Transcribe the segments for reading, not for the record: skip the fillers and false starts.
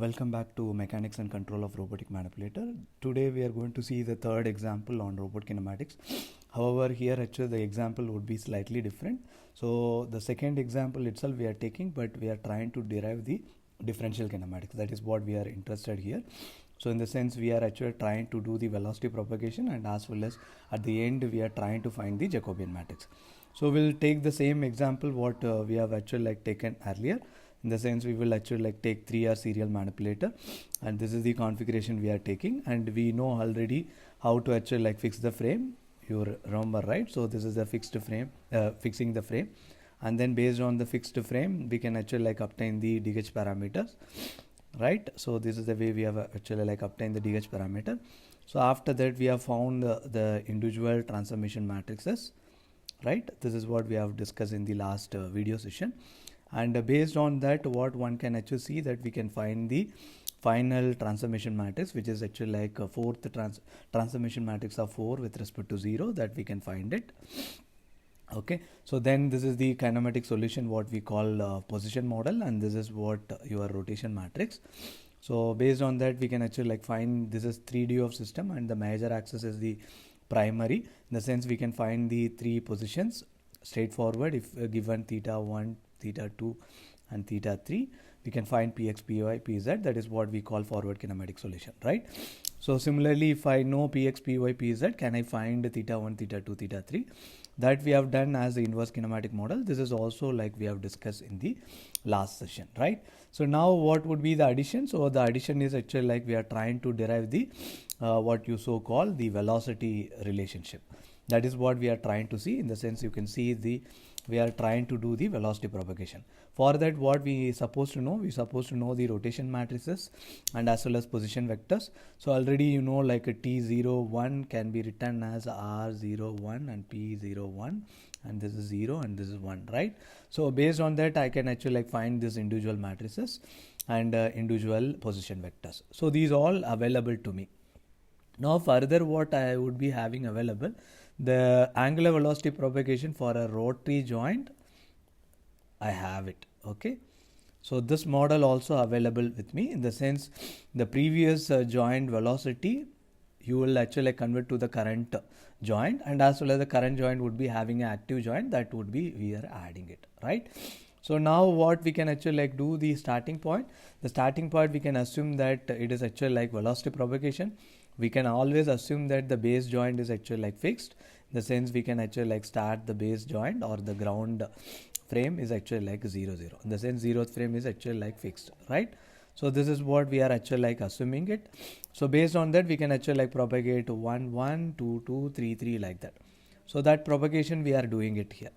Welcome back to Mechanics and Control of Robotic Manipulator. Today we are going to see the third example on robot kinematics. However, here actually the example would be slightly different. So the second example itself we are taking, but we are trying to derive the differential kinematics. That is what we are interested here. So in the sense we are actually trying to do the velocity propagation, and as well as at the end we are trying to find the Jacobian matrix. So we'll take the same example what we have actually taken earlier. In the sense we will actually take 3R serial manipulator, and this is the configuration we are taking, and we know already how to actually fix the frame. You remember, right? So this is the fixed frame, fixing the frame, and then based on the fixed frame we can actually obtain the DH parameters, right? So this is the way we have actually obtained the DH parameter. So after that we have found the individual transformation matrices, right? This is what we have discussed in the last video session. And based on that, what one can actually see that we can find the final transformation matrix, which is actually a fourth transformation matrix of 4 with respect to 0, that we can find it. Okay, so then this is the kinematic solution what we call position model, and this is what your rotation matrix. So based on that we can actually find this is 3D of system, and the major axis is the primary. In the sense we can find the 3 positions straightforward. If given theta 1, theta 2 and theta 3, we can find px, py, pz. That is what we call forward kinematic solution, right? So similarly, if I know px, py, pz, can I find theta 1, theta 2, theta 3? That we have done as the inverse kinematic model. This is also like we have discussed in the last session, right? So now what would be the addition? So the addition is actually we are trying to derive the what you so call the velocity relationship. That is what we are trying to see. In the sense you can see we are trying to do the velocity propagation. For that, what we supposed to know? We supposed to know the rotation matrices and as well as position vectors. So already you know a T01 can be written as R01 and P01, and this is 0 and this is 1, right? So based on that I can actually find these individual matrices and individual position vectors. So these all available to me. Now further what I would be having available, the angular velocity propagation for a rotary joint, I have it. Okay, so this model also available with me. In the sense the previous joint velocity you will actually convert to the current joint, and as well as the current joint would be having an active joint, that would be we are adding it, right? So now what we can actually do the starting point. The starting point we can assume that it is actually velocity propagation. We can always assume that the base joint is actually fixed. In the sense we can actually start the base joint, or the ground frame is actually 0 0. In the sense 0th frame is actually fixed, right? So this is what we are actually assuming it. So based on that we can actually propagate 1 1 2 2 3 3 like that. So that propagation we are doing it here.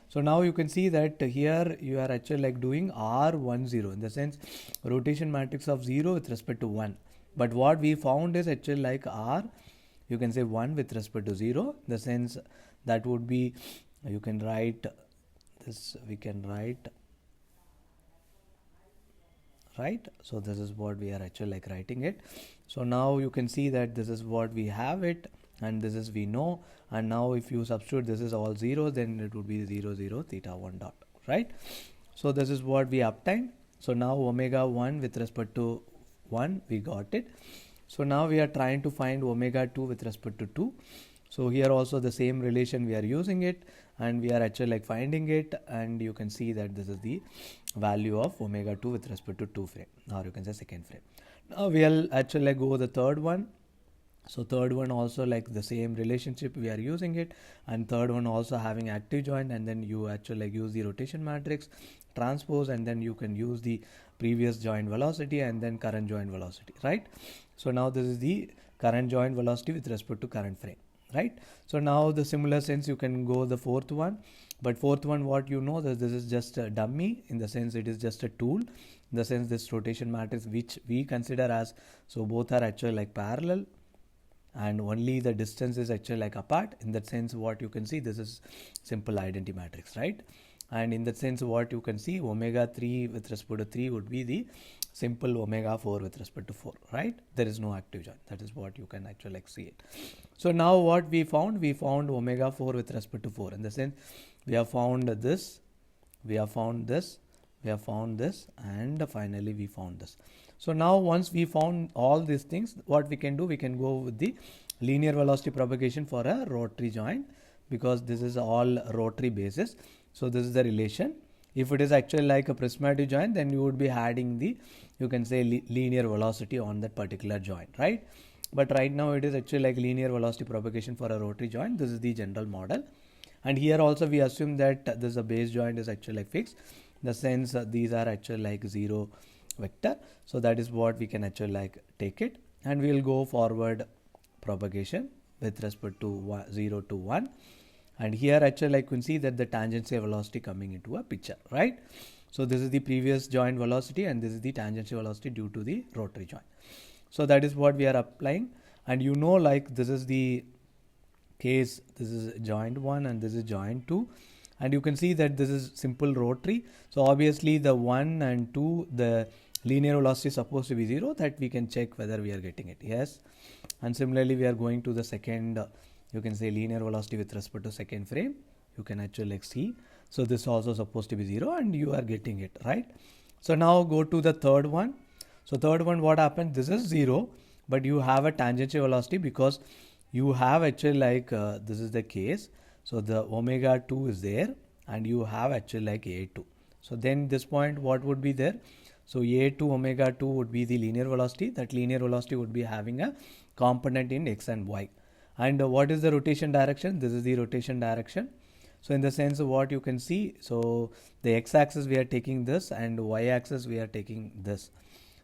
So now you can see that here you are actually doing R10, in the sense rotation matrix of 0 with respect to 1. But what we found is actually R, you can say 1 with respect to 0. In the sense that would be, you can write this, we can write, right? So this is what we are actually writing it. So now you can see that this is what we have it, and this is we know. And now if you substitute this is all 0, then it would be 0 0 theta 1 dot, right? So this is what we obtained. So now omega 1 with respect to 1 we got it. So now we are trying to find omega 2 with respect to 2. So here also the same relation we are using it, and we are actually finding it, and you can see that this is the value of omega 2 with respect to 2 frame, or you can say second frame. Now we'll actually go the third one. So third one also the same relationship we are using it, and third one also having active joint, and then you actually use the rotation matrix transpose, and then you can use the previous joint velocity and then current joint velocity, right? So now this is the current joint velocity with respect to current frame, right? So now the similar sense you can go the fourth one, but fourth one what you know that this is just a dummy. In the sense it is just a tool. In the sense this rotation matrix which we consider as, so both are actually parallel, and only the distance is actually apart. In that sense what you can see, this is simple identity matrix, right? And in that sense what you can see, omega 3 with respect to 3 would be the simple omega 4 with respect to 4, right? There is no active joint. That is what you can actually see it. So now what we found omega 4 with respect to 4. In the sense we have found this, we have found this, we have found this, and finally we found this. So now once we found all these things, what we can do, we can go with the linear velocity propagation for a rotary joint, because this is all rotary basis. So this is the relation. If it is actually like a prismatic joint, then you would be adding the, you can say, linear velocity on that particular joint, right? But right now it is actually like linear velocity propagation for a rotary joint. This is the general model. And here also we assume that this a base joint is actually like fixed. In the sense these are actually like zero vector. So that is what we can actually like take it. And we will go forward propagation with respect to 0 to 1. And here actually like you can see that the tangential velocity coming into a picture, right? So this is the previous joint velocity, and this is the tangential velocity due to the rotary joint. So that is what we are applying. And you know, like this is the case, this is joint 1 and this is joint 2. And you can see that this is simple rotary. So obviously the 1 and 2, the linear velocity is supposed to be 0, that we can check whether we are getting it. Yes. And similarly we are going to the second, you can say linear velocity with respect to second frame. You can actually like see. So this is also supposed to be 0 and you are getting it, right? So now go to the third one. So third one, what happened? This is 0, but you have a tangential velocity because you have actually like, this is the case. So the omega 2 is there and you have actually like A2. So then this point, what would be there? So A2 omega 2 would be the linear velocity. That linear velocity would be having a component in X and Y. And what is the rotation direction? This is the rotation direction. So in the sense of what you can see, so the X-axis we are taking this and Y-axis we are taking this.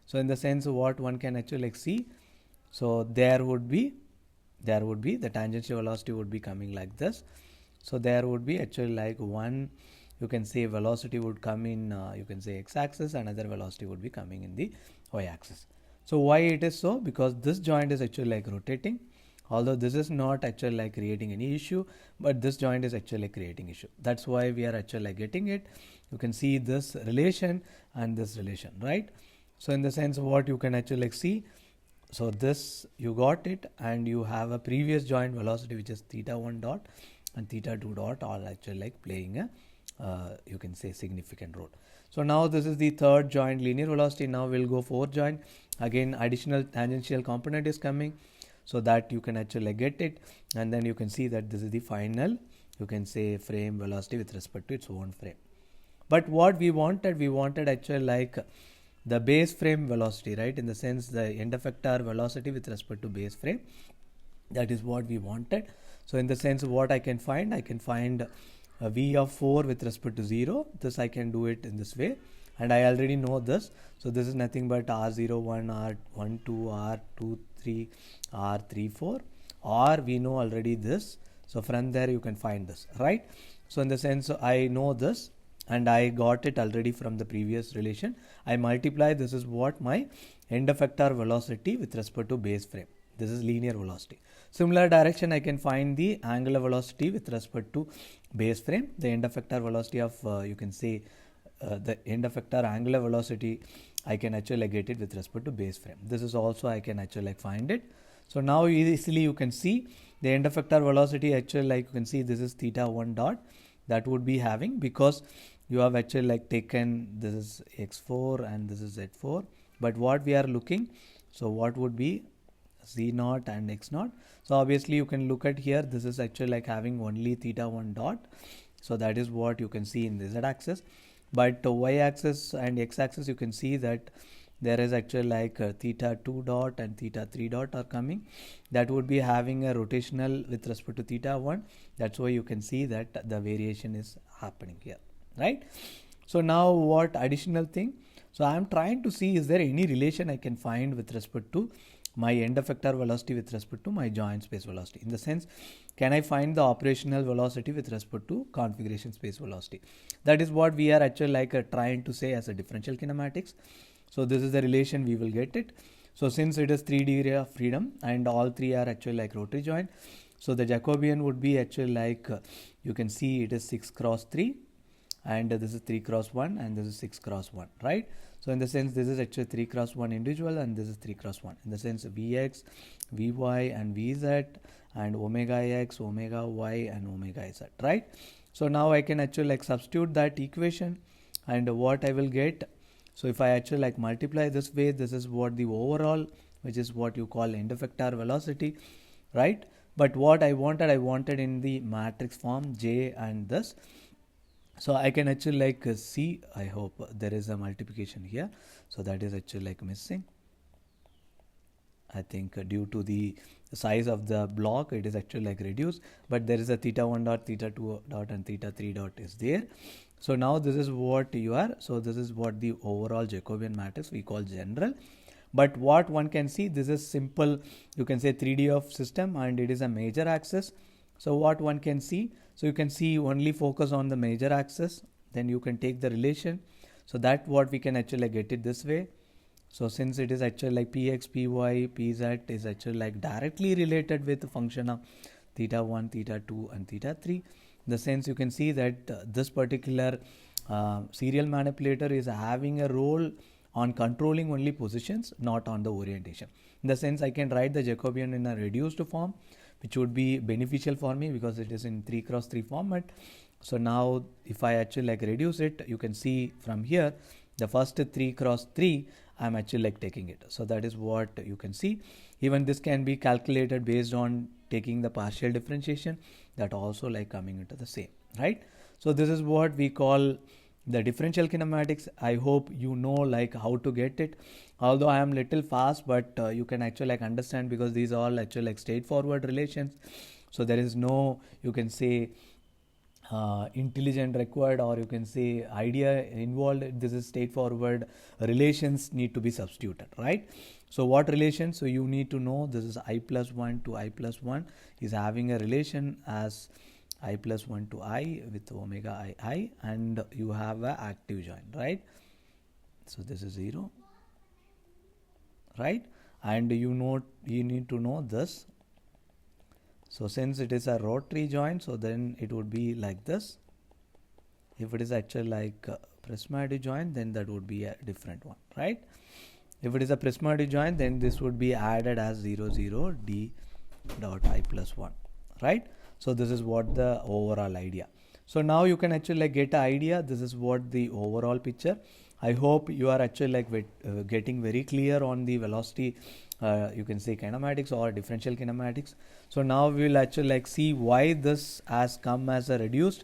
So in the sense of what one can actually like see, so there would be the tangential velocity would be coming like this. So there would be actually like one, you can say velocity would come in, you can say X-axis, another velocity would be coming in the Y-axis. So why it is so? Because this joint is actually like rotating. Although this is not actually like creating any issue, but this joint is actually creating issue. That's why we are actually like getting it. You can see this relation and this relation, right? So in the sense of what you can actually like see, so this you got it, and you have a previous joint velocity which is theta 1 dot and theta 2 dot all actually like playing a you can say significant role. So now this is the third joint linear velocity. Now we'll go fourth joint. Again additional tangential component is coming, so that you can actually get it, and then you can see that this is the final, you can say, frame velocity with respect to its own frame. But what we wanted actually like the base frame velocity, right? In the sense the end effector velocity with respect to base frame, that is what we wanted. So in the sense of what I can find a V of 4 with respect to 0. This I can do it in this way, and I already know this. So this is nothing but R01, R12, R23, R34, or we know already this. So from there you can find this, right? So in the sense I know this and I got it already from the previous relation. I multiply, this is what my end effector velocity with respect to base frame. This is linear velocity. Similar direction I can find the angular velocity with respect to base frame. The end effector velocity of you can say the end effector angular velocity, I can actually get it with respect to base frame. This is also I can actually find it. So now easily you can see the end effector velocity actually like you can see this is theta 1 dot, that would be having, because you have actually like taken this is x4 and this is z4, but what we are looking, so what would be z0 and x0. So obviously you can look at here, this is actually like having only theta 1 dot. So that is what you can see in the z-axis. But y-axis and x-axis you can see that there is actually like theta 2 dot and theta 3 dot are coming. That would be having a rotational with respect to theta 1. That's why you can see that the variation is happening here, right? So now what additional thing? So I am trying to see, is there any relation I can find with respect to my end effector velocity with respect to my joint space velocity? In the sense, can I find the operational velocity with respect to configuration space velocity? That is what we are actually like trying to say as a differential kinematics. So this is the relation, we will get it. So since it is 3 degree of freedom and all three are actually like rotary joint, so the Jacobian would be actually like you can see it is 6 cross 3 and this is 3 cross 1 and this is 6 cross 1, right? So in the sense this is actually 3 cross 1 individual and this is 3 cross 1. In the sense Vx, Vy and Vz and omega x, omega y and omega z, right? So now I can actually like substitute that equation and what I will get. So if I actually like multiply this way, this is what the overall, which is what you call end effector velocity, right? But what I wanted in the matrix form J and this. So I can actually like see, I hope there is a multiplication here. So that is actually like missing. I think due to the size of the block, it is actually like reduced, but there is a theta 1 dot, theta 2 dot and theta 3 dot is there. So now this is what you are. So this is what the overall Jacobian matrix we call general. But what one can see, this is simple, you can say 3D of system, and it is a major axis. So what one can see, so you can see only focus on the major axis, then you can take the relation. So that what we can actually get it this way. So since it is actually like px, py, pz is actually like directly related with the function of theta 1, theta 2 and theta 3. In the sense you can see that this particular serial manipulator is having a role on controlling only positions, not on the orientation. In the sense I can write the Jacobian in a reduced form, which would be beneficial for me because it is in 3x3 format. So now if I actually like reduce it, you can see from here the first 3x3 I'm actually like taking it. So that is what you can see. Even this can be calculated based on taking the partial differentiation, that also like coming into the same, right? So this is what we call the differential kinematics. I hope you know like how to get it. Although I am little fast, but you can actually like understand because these are all actually like straightforward relations. So there is no, you can say, intelligent required, or you can say idea involved. This is straightforward relations need to be substituted, right? So what relation? So you need to know this is I plus 1 to I plus 1 is having a relation as I plus 1 to I with omega I, and you have a active joint, right? So this is 0, right? And you need to know this. So since it is a rotary joint, so then it would be like this. If it is actually like a prismatic joint, then that would be a different one, right? If it is a prismatic joint, then this would be added as 0, 0, d dot I plus 1, right? So this is what the overall idea. So now you can actually like get an idea. This is what the overall picture. I hope you are actually like getting very clear on the velocity, you can say kinematics or differential kinematics. So now we will actually like see why this has come as a reduced,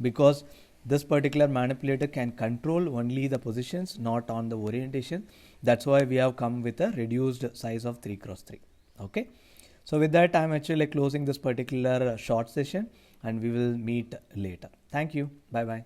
because this particular manipulator can control only the positions, not on the orientation. That's why we have come with a reduced size of 3x3. Okay. So with that, I'm actually like closing this particular short session, and we will meet later. Thank you. Bye bye.